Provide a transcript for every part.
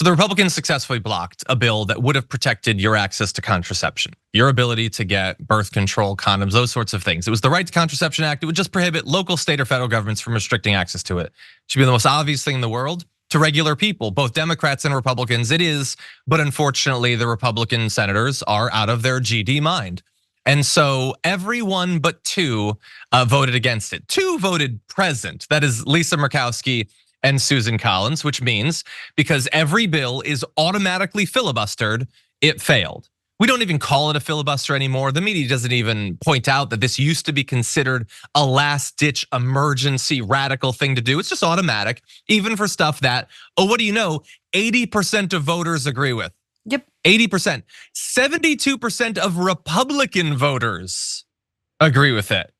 So the Republicans successfully blocked a bill that would have protected your access to contraception, your ability to get birth control, condoms, those sorts of things. It was the Right to Contraception Act. It would just prohibit local, state, or federal governments from restricting access to it. It should be the most obvious thing in the world to regular people, both Democrats and Republicans. It is, but unfortunately, the Republican senators are out of their GD mind. And so everyone but two voted against it. Two voted present. That is Lisa Murkowski and Susan Collins, which means because every bill is automatically filibustered, it failed. We don't even call it a filibuster anymore. The media doesn't even point out that this used to be considered a last-ditch emergency radical thing to do. It's just automatic, even for stuff that, what do you know, 80% of voters agree with. Yep. 80%. 72% of Republican voters agree with it.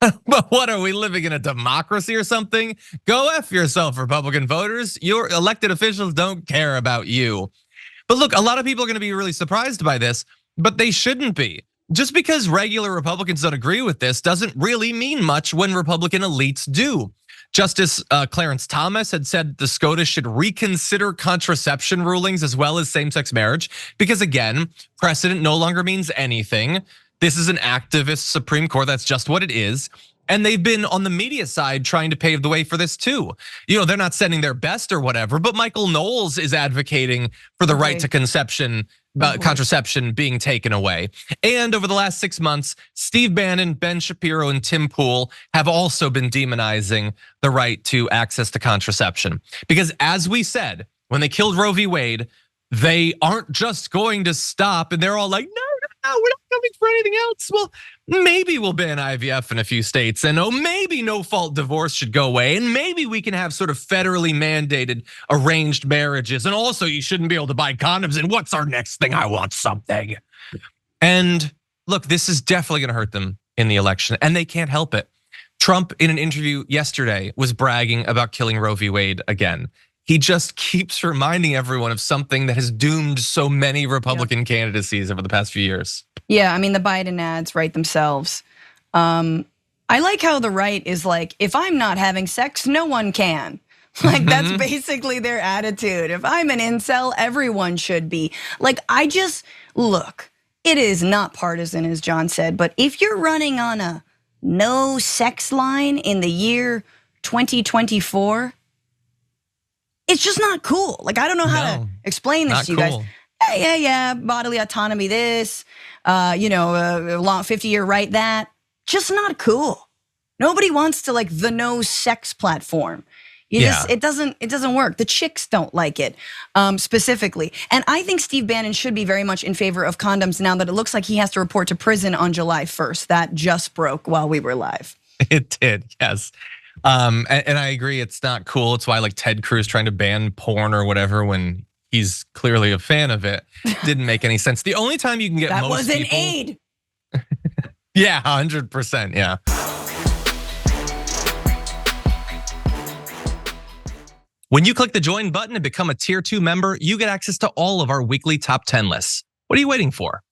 But what are we living in, a democracy or something? Go F yourself, Republican voters. Your elected officials don't care about you. But look, a lot of people are gonna be really surprised by this, but they shouldn't be. Just because regular Republicans don't agree with this doesn't really mean much when Republican elites do. Justice Clarence Thomas had said the SCOTUS should reconsider contraception rulings as well as same-sex marriage, because again, precedent no longer means anything. This is an activist Supreme Court, that's just what it is. And they've been on the media side trying to pave the way for this too. They're not sending their best or whatever, but Michael Knowles is advocating for the right to contraception being taken away. And over the last 6 months, Steve Bannon, Ben Shapiro, and Tim Pool have also been demonizing the right to access to contraception. Because as we said, when they killed Roe v. Wade, they aren't just going to stop and they're all like, no, we're not coming for anything else. Well, maybe we'll ban IVF in a few states, and maybe no-fault divorce should go away, and maybe we can have sort of federally mandated arranged marriages, and also you shouldn't be able to buy condoms, and what's our next thing? I want something. And look, this is definitely gonna hurt them in the election, and they can't help it. Trump, in an interview yesterday, was bragging about killing Roe v. Wade again. He just keeps reminding everyone of something that has doomed so many Republican candidacies over the past few years. Yeah, I mean, the Biden ads write themselves. I like how the right is like, if I'm not having sex, no one can. Like that's basically their attitude. If I'm an incel, everyone should be. Like look, it is not partisan as John said, but if you're running on a no sex line in the year 2024, it's just not cool. Like, I don't know how to explain this to you guys. Yeah, bodily autonomy this, a long 50-year right that. Just not cool. Nobody wants to like the no sex platform. It doesn't work. The chicks don't like it specifically. And I think Steve Bannon should be very much in favor of condoms now that it looks like he has to report to prison on July 1st. That just broke while we were live. It did, yes. And I agree, it's not cool. It's why like Ted Cruz trying to ban porn or whatever when he's clearly a fan of it didn't make any sense. The only time you can get that most was an people, aid. Yeah, 100%, yeah. When you click the join button and become a tier 2 member, you get access to all of our weekly top 10 lists. What are you waiting for?